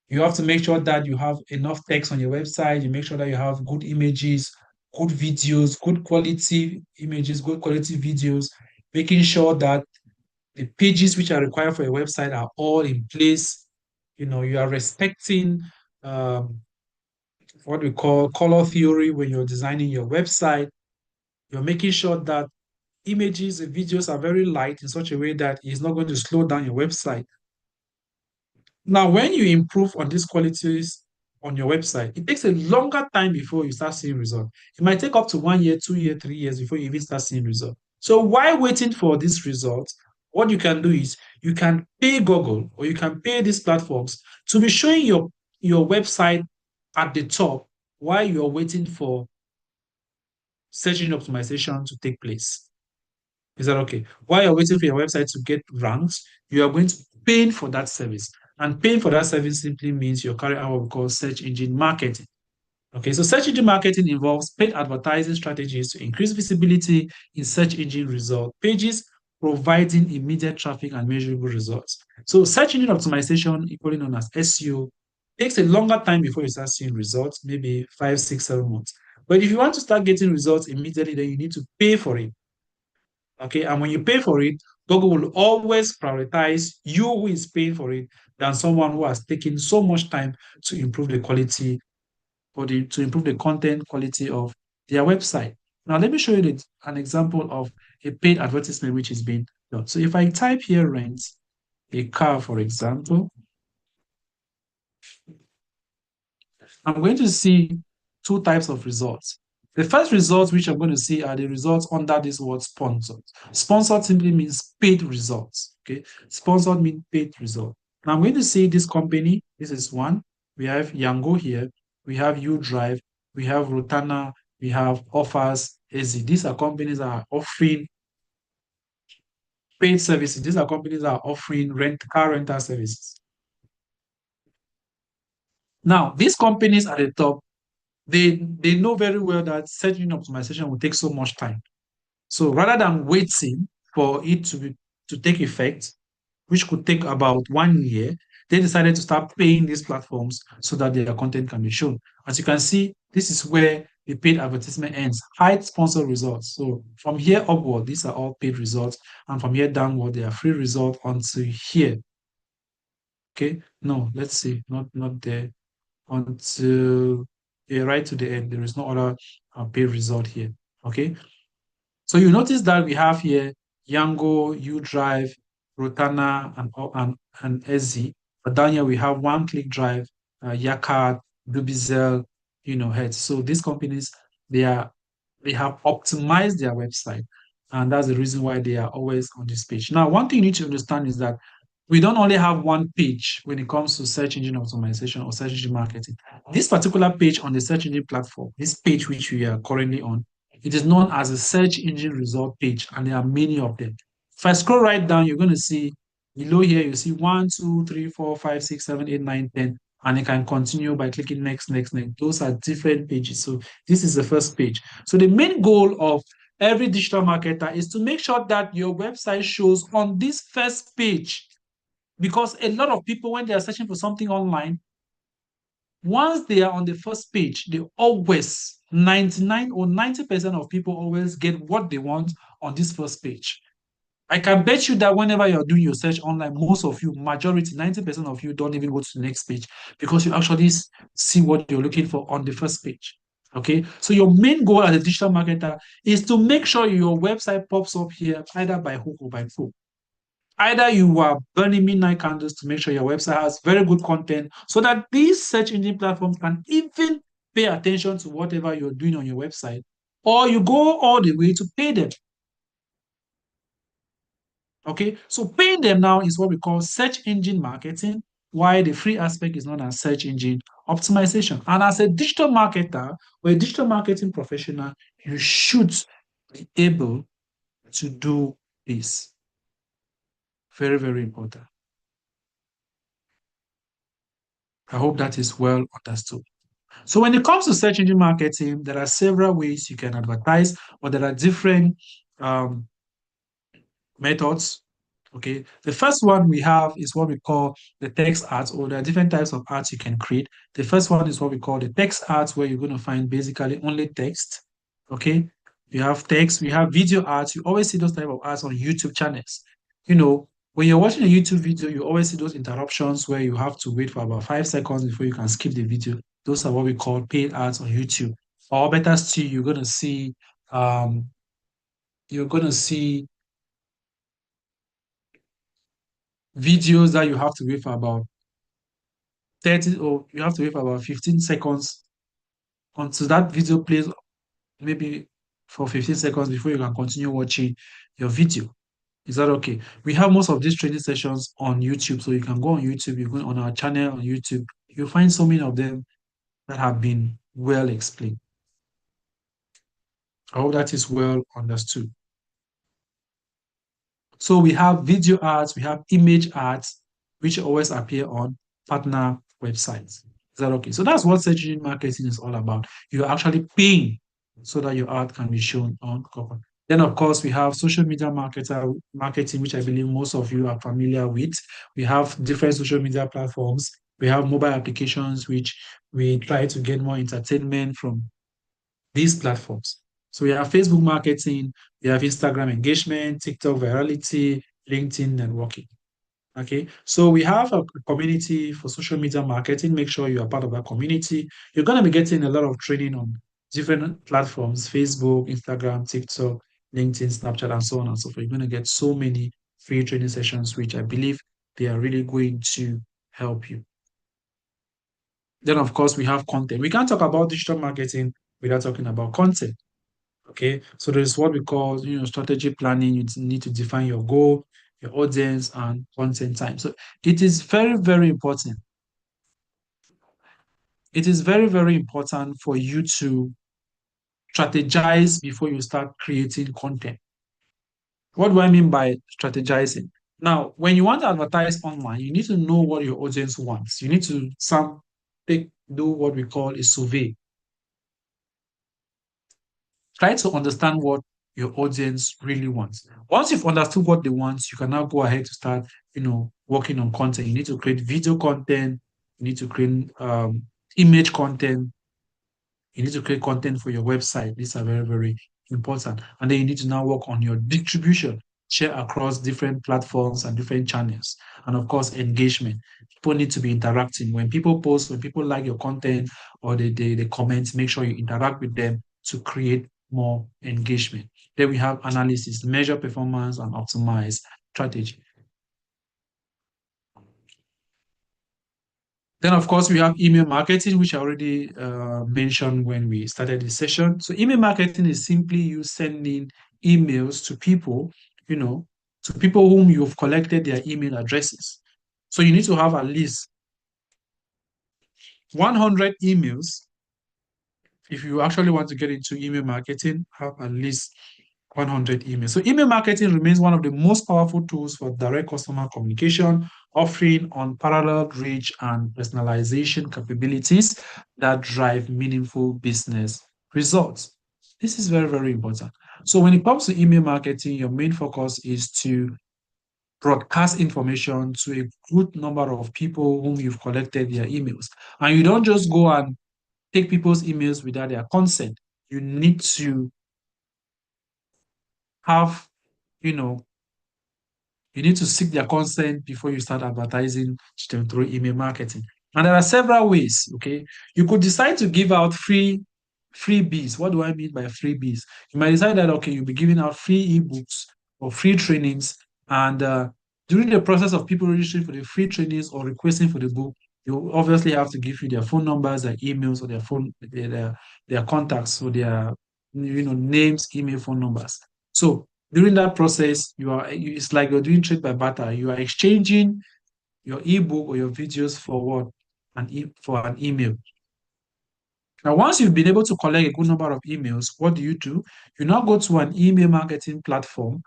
You have to make sure that you have enough text on your website. You make sure that you have good images, good videos, good quality images, good quality videos, making sure that the pages which are required for a website are all in place. You are respecting um, what we call color theory when you're designing your website. You're making sure that images and videos are very light in such a way that it's not going to slow down your website. Now, when you improve on these qualities on your website, it takes a longer time before you start seeing results. It might take up to 1 year, 2 years, 3 years before you even start seeing results. So while waiting for these results, what you can do is you can pay Google or you can pay these platforms to be showing your website at the top while you're waiting for search engine optimization to take place. Is that okay? While you're waiting for your website to get ranked, you are going to pay for that service. And paying for that service simply means you're carrying out what we call search engine marketing. Okay, so search engine marketing involves paid advertising strategies to increase visibility in search engine result pages, providing immediate traffic and measurable results. So search engine optimization, equally known as SEO, takes a longer time before you start seeing results, maybe 5, 6, 7 months. But if you want to start getting results immediately, then you need to pay for it. Okay, and when you pay for it, Google will always prioritize you who is paying for it than someone who has taken so much time to improve the quality or to improve the content quality of their website. Now, let me show you an example of a paid advertisement which is being done. So if I type here rent a car, for example, I'm going to see two types of results. The first results which I'm going to see are the results under this word sponsored. Sponsored simply means paid results. Okay, sponsored means paid result. Now I'm going to see this company. This is one. We have Yango here. We have UDrive. We have Rotana. We have Offers. Easy. These are companies that are offering paid services. These are companies that are offering car rental services. Now, these companies at the top, they know very well that search engine optimization will take so much time. So rather than waiting for it to take effect, which could take about 1 year, they decided to start paying these platforms so that their content can be shown. As you can see, this is where the paid advertisement ends. Hide sponsored results. So from here upward, these are all paid results, and from here downward, they are free results until here. Okay, no, let's see, not there until right to the end. There is no other paid result here. Okay, so you notice that we have here Yango, UDrive, Rotana, and Ezi. But down here we have One Click Drive, Yakat, Dubizel, Heads. So these companies, they have optimized their website, and that's the reason why they are always on this page. Now, one thing you need to understand is that we don't only have one page when it comes to search engine optimization or search engine marketing. This particular page on the search engine platform, this page which we are currently on, it is known as a search engine result page, and there are many of them. If I scroll right down, you're going to see below here, you see 1, 2, 3, 4, 5, 6, 7, 8, 9, 10, and you can continue by clicking next, next, next. Those are different pages. So this is the first page. So the main goal of every digital marketer is to make sure that your website shows on this first page, because a lot of people, when they are searching for something online, once they are on the first page, they always, 99 or 90% of people always get what they want on this first page. I can bet you that whenever you're doing your search online, most of you, majority, 90% of you don't even go to the next page because you actually see what you're looking for on the first page. Okay, so your main goal as a digital marketer is to make sure your website pops up here either by hook or by crook. Either you are burning midnight candles to make sure your website has very good content so that these search engine platforms can even pay attention to whatever you're doing on your website, or you go all the way to pay them. Okay, so paying them now is what we call search engine marketing, while the free aspect is known as search engine optimization. And as a digital marketer or a digital marketing professional, you should be able to do this. Very, very important. I hope that is well understood. So when it comes to search engine marketing, there are several ways you can advertise, or there are different um, methods. Okay, the first one we have is what we call the text ads, or there are different types of ads you can create. The first one is what we call the text ads, where you're going to find basically only text. Okay, you have text, we have video ads. You always see those type of ads on YouTube channels. When you're watching a YouTube video, you always see those interruptions where you have to wait for about 5 seconds before you can skip the video. Those are what we call paid ads on YouTube. Or better still, um, you're gonna see videos that you have to wait for about 30, or you have to wait for about 15 seconds until that video plays, maybe for 15 seconds before you can continue watching your video. Is that okay? We have most of these training sessions on YouTube. So you can go on YouTube, you go on our channel on YouTube. You'll find so many of them that have been well explained. I hope that is well understood. So we have video ads, we have image ads, which always appear on partner websites. Is that okay? So that's what search engine marketing is all about. You're actually paying so that your ad can be shown on cover. Then, of course, we have social media marketing, which I believe most of you are familiar with. We have different social media platforms. We have mobile applications, which we try to get more entertainment from these platforms. So we have Facebook marketing, we have Instagram engagement, TikTok virality, LinkedIn networking. Okay, so we have a community for social media marketing. Make sure you are part of that community. You're going to be getting a lot of training on different platforms: Facebook, Instagram, TikTok, LinkedIn, Snapchat, and so on and so forth. You're going to get so many free training sessions, which I believe they are really going to help you. Then, of course, we have content. We can't talk about digital marketing without talking about content. Okay, so there's what we call, strategy planning. You need to define your goal, your audience, and content time. So it is very, very important. It is very, very important for you to strategize before you start creating content. What do I mean by strategizing? Now, when you want to advertise online, you need to know what your audience wants. You need to do what we call a survey. Try to understand what your audience really wants. Once you've understood what they want, you can now go ahead to start, working on content. You need to create video content. You need to create image content. You need to create content for your website. These are very, very important. And then you need to now work on your distribution, share across different platforms and different channels. And of course, engagement. People need to be interacting. When people post, when people like your content or they comment, make sure you interact with them to create more engagement. Then we have analysis, measure performance and optimize strategy. Then, of course, we have email marketing, which I already mentioned when we started the session. So, email marketing is simply you sending emails you know, to people whom you've collected their email addresses. So, you need to have at least 100 emails. If you actually want to get into email marketing, have at least 100 emails. So email marketing remains one of the most powerful tools for direct customer communication, offering unparalleled reach and personalization capabilities that drive meaningful business results. This is very, very important. So when it comes to email marketing, your main focus is to broadcast information to a good number of people whom you've collected their emails. And you don't just go and take people's emails without their consent. You need to have, you know, you need to seek their consent before you start advertising to them through email marketing. And there are several ways, okay? You could decide to give out freebies. What do I mean by freebies? You might decide that, okay, you'll be giving out free ebooks or free trainings. And during the process of people registering for the free trainings or requesting for the book, you obviously have to give you their phone numbers, their emails, or their contacts, or their names, email, phone numbers. So during that process, it's like you're doing trade by barter. You are exchanging your ebook or your videos for what? For an email. Now, once you've been able to collect a good number of emails, what do? You now go to an email marketing platform.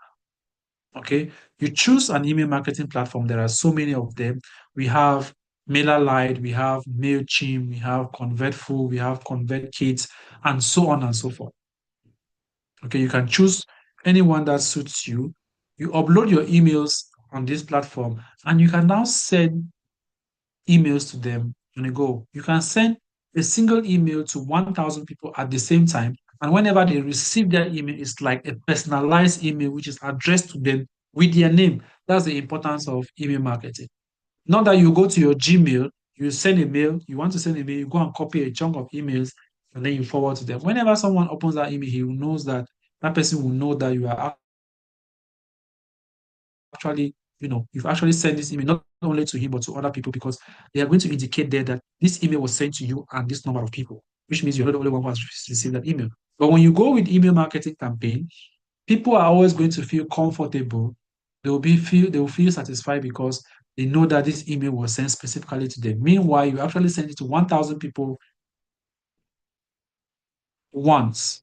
Okay. You choose an email marketing platform. There are so many of them. We have MailerLite, we have MailChimp, we have ConvertFull, we have ConvertKit, and so on and so forth. Okay, you can choose anyone that suits you. You upload your emails on this platform, and you can now send emails to them on a go. You can send a single email to 1,000 people at the same time. And whenever they receive their email, it's like a personalized email which is addressed to them with their name. That's the importance of email marketing. Not that you go to your Gmail, you send a mail, you want to send a mail, you go and copy a chunk of emails, and then you forward to them. Whenever someone opens that email, he knows that person will know that you are actually, you've actually sent this email not only to him but to other people, because they are going to indicate there that this email was sent to you and this number of people, which means you're not the only one who has received that email. But when you go with email marketing campaign, people are always going to feel comfortable they will feel satisfied because they know that this email was sent specifically to them. Meanwhile, you actually send it to 1,000 people once.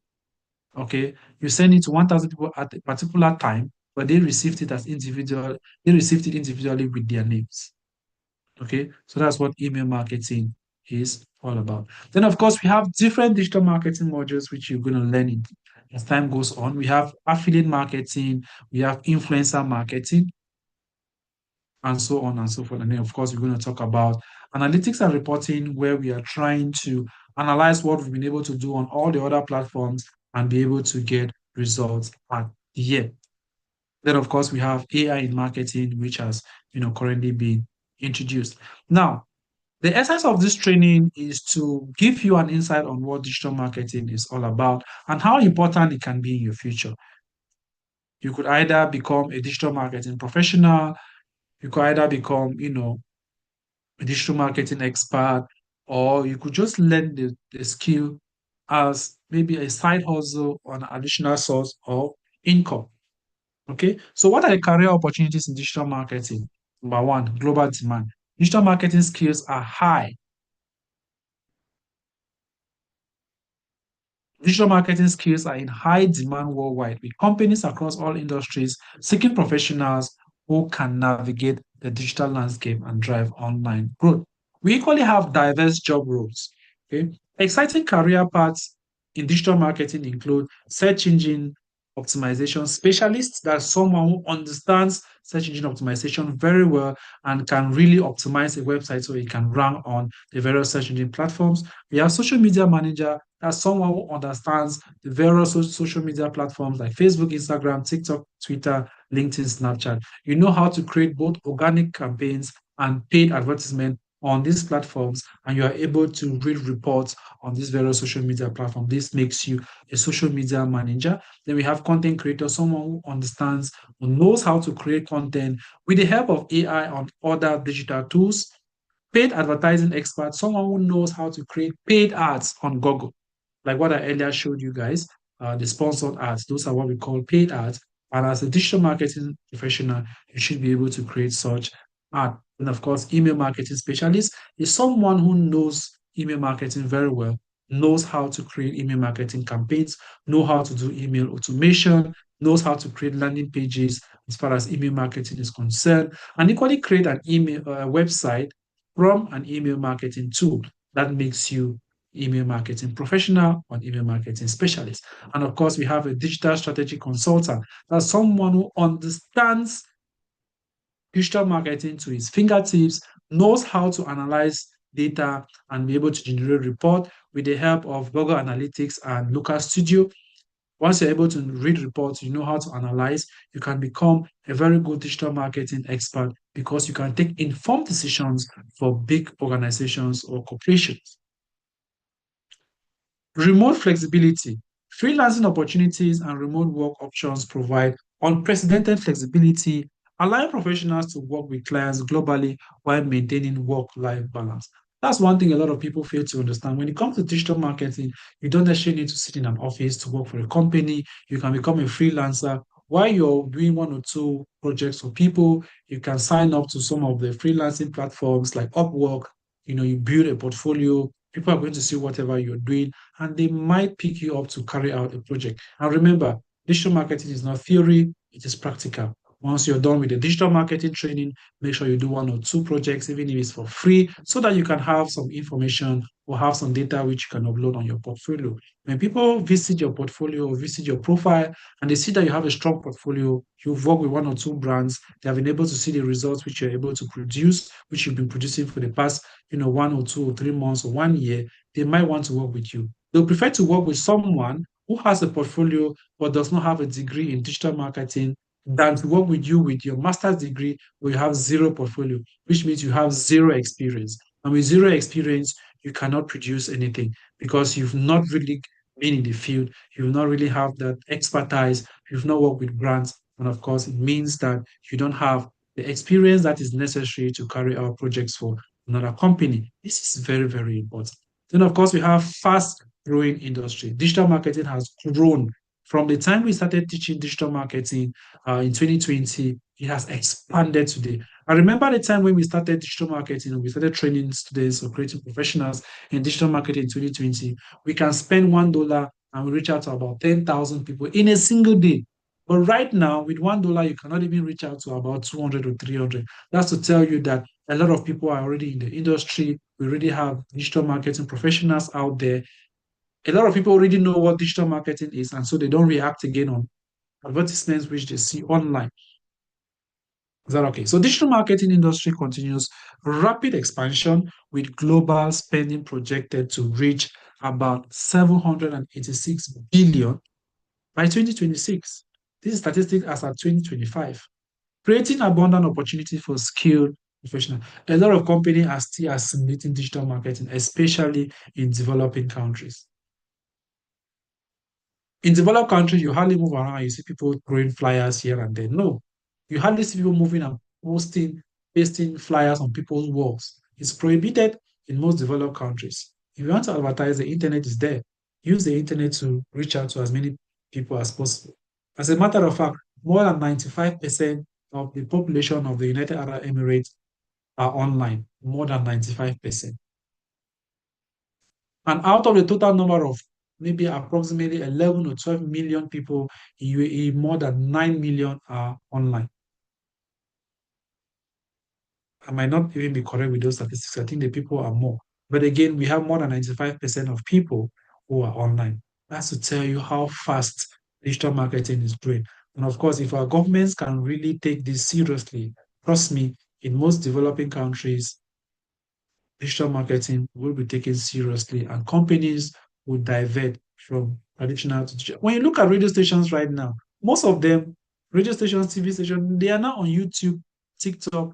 Okay, you send it to 1,000 people at a particular time, but they received it as individual. They received it individually with their names. Okay, so that's what email marketing is all about. Then, of course, we have different digital marketing modules which you're going to learn as time goes on. We have affiliate marketing, we have influencer marketing, and so on and so forth. And then, of course, we're going to talk about analytics and reporting, where we are trying to analyze what we've been able to do on all the other platforms and be able to get results at the end. Then, of course, we have AI in marketing, which has currently been introduced. Now, the essence of this training is to give you an insight on what digital marketing is all about and how important it can be in your future. You could either become a digital marketing professional, you could either become, a digital marketing expert, or you could just learn the skill as maybe a side hustle or an additional source of income. Okay. So what are the career opportunities in digital marketing? Number one, global demand. Digital marketing skills are high. Digital marketing skills are in high demand worldwide, with companies across all industries seeking professionals who can navigate the digital landscape and drive online growth. We equally have diverse job roles. Okay? Exciting career paths in digital marketing include search engine optimization specialist, that's someone who understands search engine optimization very well and can really optimize a website so it can rank on the various search engine platforms. We have social media manager, that's someone who understands the various social media platforms like Facebook, Instagram, TikTok, Twitter, LinkedIn, Snapchat. You know how to create both organic campaigns and paid advertisement on these platforms, and you are able to read reports on these various social media platforms. This makes you a social media manager. Then we have content creator, someone who understands, who knows how to create content with the help of AI on other digital tools. Paid advertising expert, someone who knows how to create paid ads on Google, like what I earlier showed you guys, the sponsored ads. Those are what we call paid ads. And as a digital marketing professional, you should be able to create such ad. And of course, email marketing specialist is someone who knows email marketing very well, knows how to create email marketing campaigns, know how to do email automation, knows how to create landing pages as far as email marketing is concerned, and equally create an email website from an email marketing tool that makes you email marketing professional or email marketing specialist. And of course, we have a digital strategy consultant. That's someone who understands digital marketing to his fingertips, knows how to analyze data and be able to generate report with the help of Google Analytics and Looker Studio. Once you're able to read reports, you know how to analyze, you can become a very good digital marketing expert because you can take informed decisions for big organizations or corporations. Remote flexibility. Freelancing opportunities and remote work options provide unprecedented flexibility, allowing professionals to work with clients globally while maintaining work-life balance. That's one thing a lot of people fail to understand. When it comes to digital marketing, you don't necessarily need to sit in an office to work for a company. You can become a freelancer. While you're doing one or two projects for people, you can sign up to some of the freelancing platforms like Upwork. You build a portfolio. People are going to see whatever you're doing and they might pick you up to carry out a project. And remember, digital marketing is not theory, it is practical. Once you're done with the digital marketing training, make sure you do one or two projects, even if it's for free, so that you can have some information or have some data which you can upload on your portfolio. When people visit your portfolio or visit your profile and they see that you have a strong portfolio, you've worked with one or two brands, they have been able to see the results which you're able to produce, which you've been producing for the past, 1 or 2 or 3 months or 1 year, they might want to work with you. They'll prefer to work with someone who has a portfolio but does not have a degree in digital marketing than to work with you with your master's degree where you have zero portfolio, which means you have zero experience. And with zero experience, you cannot produce anything because you've not really been in the field, you've not really have that expertise, you've not worked with brands, and of course, it means that you don't have the experience that is necessary to carry out projects for another company. This is very, very important. Then, of course, we have fast growing industry. Digital marketing has grown from the time we started teaching digital marketing in 2020. it has expanded today. I remember the time when we started digital marketing, we started training students or creating professionals in digital marketing in 2020. We can spend $1 and we reach out to about 10,000 people in a single day. But right now, with $1, you cannot even reach out to about 200 or 300. That's to tell you that a lot of people are already in the industry. We already have digital marketing professionals out there. A lot of people already know what digital marketing is, and so they don't react again on advertisements which they see online. Is that okay? So digital marketing industry continues rapid expansion with global spending projected to reach about 786 billion by 2026. This is statistics as at 2025, creating abundant opportunity for skilled professionals. A lot of companies are still assimilating digital marketing, especially in developing countries. In developed countries, you hardly move around. You see people throwing flyers here and there. No, you hardly see people moving and posting, pasting flyers on people's walls. It's prohibited in most developed countries. If you want to advertise, the internet is there. Use the internet to reach out to as many people as possible. As a matter of fact, more than 95% of the population of the United Arab Emirates are online. More than 95%. And out of the total number of maybe approximately 11 or 12 million people in UAE, more than 9 million are online. I might not even be correct with those statistics. I think the people are more. But again, we have more than 95% of people who are online. That's to tell you how fast digital marketing is growing. And of course, if our governments can really take this seriously, trust me, in most developing countries, digital marketing will be taken seriously and companies will divert from traditional to digital. When you look at radio stations right now, most of them, radio stations, TV stations, they are now on YouTube, TikTok.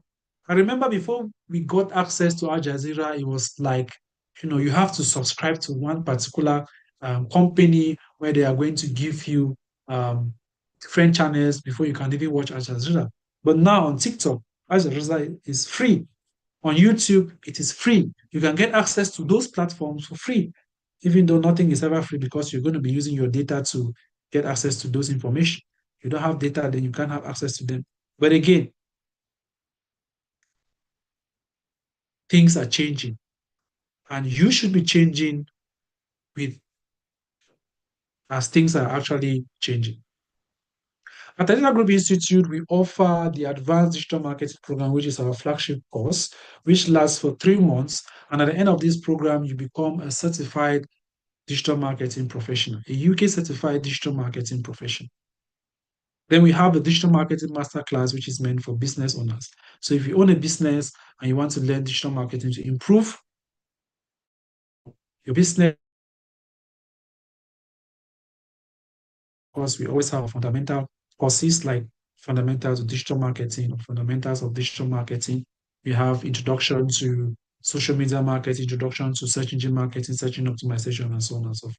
I remember before we got access to Al Jazeera, it was like, you have to subscribe to one particular company where they are going to give you different channels before you can even watch Al Jazeera. But now on TikTok, Al Jazeera is free. On YouTube, it is free. You can get access to those platforms for free, even though nothing is ever free because you're going to be using your data to get access to those information. You don't have data, then you can't have access to them. But again, things are changing, and you should be changing with as things are actually changing. At Tadina Group Institute, we offer the Advanced Digital Marketing Program, which is our flagship course, which lasts for 3 months. And at the end of this program, you become a certified digital marketing professional, a UK certified digital marketing professional. Then we have the digital marketing masterclass, which is meant for business owners. So if you own a business and you want to learn digital marketing to improve your business, of course, we always have fundamental courses like fundamentals of digital marketing, fundamentals of digital marketing. We have introduction to social media marketing, introduction to search engine marketing, search engine optimization, and so on and so forth.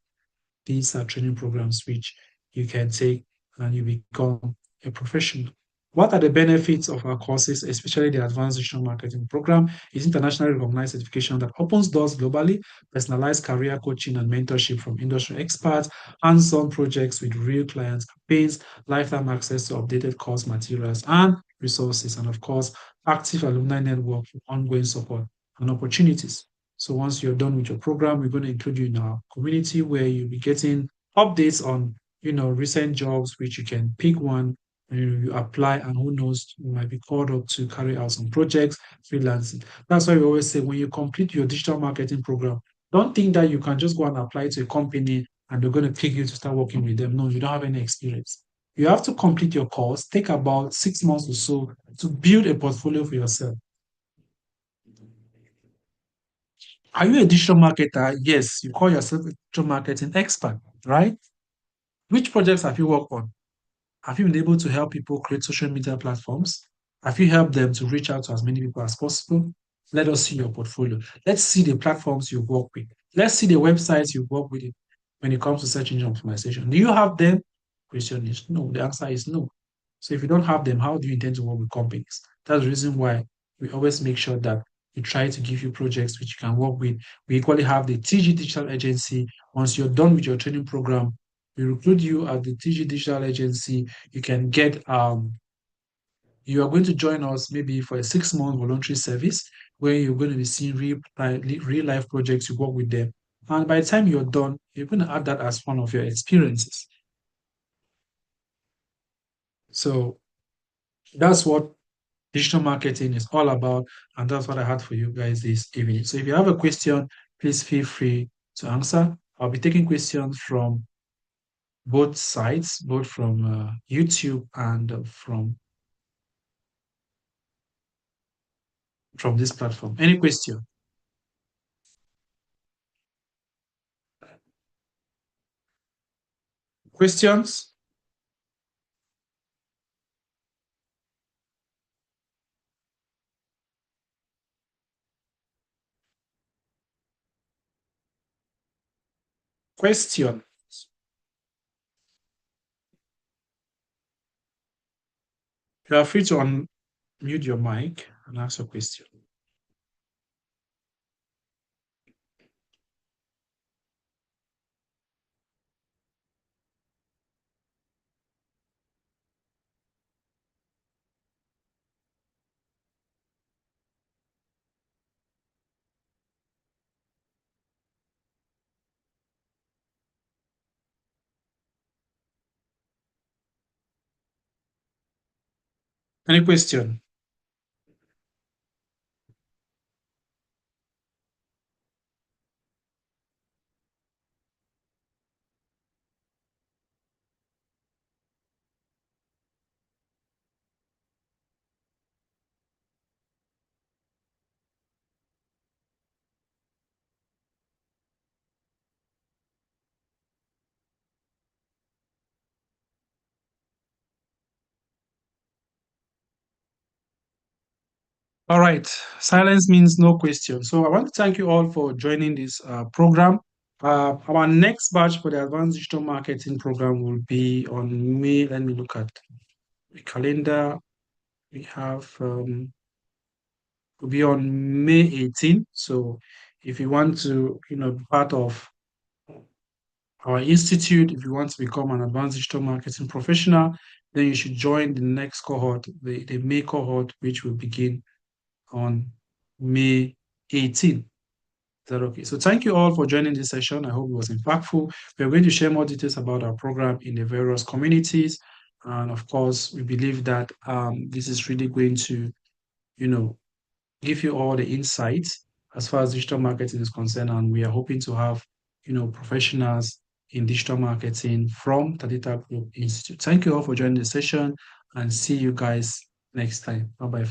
These are training programs which you can take and you become a professional. What are the benefits of our courses, especially the Advanced Digital Marketing Program? Is internationally recognized certification that opens doors globally, personalized career coaching and mentorship from industry experts, hands-on projects with real clients, campaigns, lifetime access to updated course materials and resources, and of course, active alumni network for ongoing support and opportunities. So once you're done with your program, we're going to include you in our community where you'll be getting updates on, recent jobs, which you can pick one and you apply, and who knows, you might be called up to carry out some projects, freelancing. That's why we always say when you complete your digital marketing program, don't think that you can just go and apply to a company and they're going to pick you to start working with them. No, you don't have any experience. You have to complete your course, take about 6 months or so to build a portfolio for yourself. Are you a digital marketer? Yes, you call yourself a digital marketing expert, right? Which projects have you worked on? Have you been able to help people create social media platforms? Have you helped them to reach out to as many people as possible? Let us see your portfolio. Let's see the platforms you work with. Let's see the websites you work with when it comes to search engine optimization. Do you have them? Question is no. The answer is no. So if you don't have them, how do you intend to work with companies? That's the reason why we always make sure that we try to give you projects which you can work with. We equally have the TG Digital Agency. Once you're done with your training program, we recruit you at the TG Digital Agency. You can get You are going to join us maybe for a 6 month voluntary service where you're going to be seeing real life projects, you work with them. And by the time you're done, you're going to add that as one of your experiences. So that's what digital marketing is all about. And that's what I had for you guys this evening. So if you have a question, please feel free to answer. I'll be taking questions from both sides, both from YouTube and from this platform. Any question? Questions? Question. You are free to unmute your mic and ask a question. Any question? All right. Silence means no question. So I want to thank you all for joining this program. Our next batch for the Advanced Digital Marketing program will be on May. Let me look at the calendar. We have will be on May 18th. So if you want to, be part of our institute, if you want to become an advanced digital marketing professional, then you should join the next cohort, the May cohort, which will begin on May 18th. Is that okay? So thank you all for joining this session. I hope it was impactful. We're going to share more details about our program in the various communities. And of course, we believe that this is really going to, you know, give you all the insights as far as digital marketing is concerned. And we are hoping to have, professionals in digital marketing from Tadita Group Institute. Thank you all for joining the session and see you guys next time. Bye bye.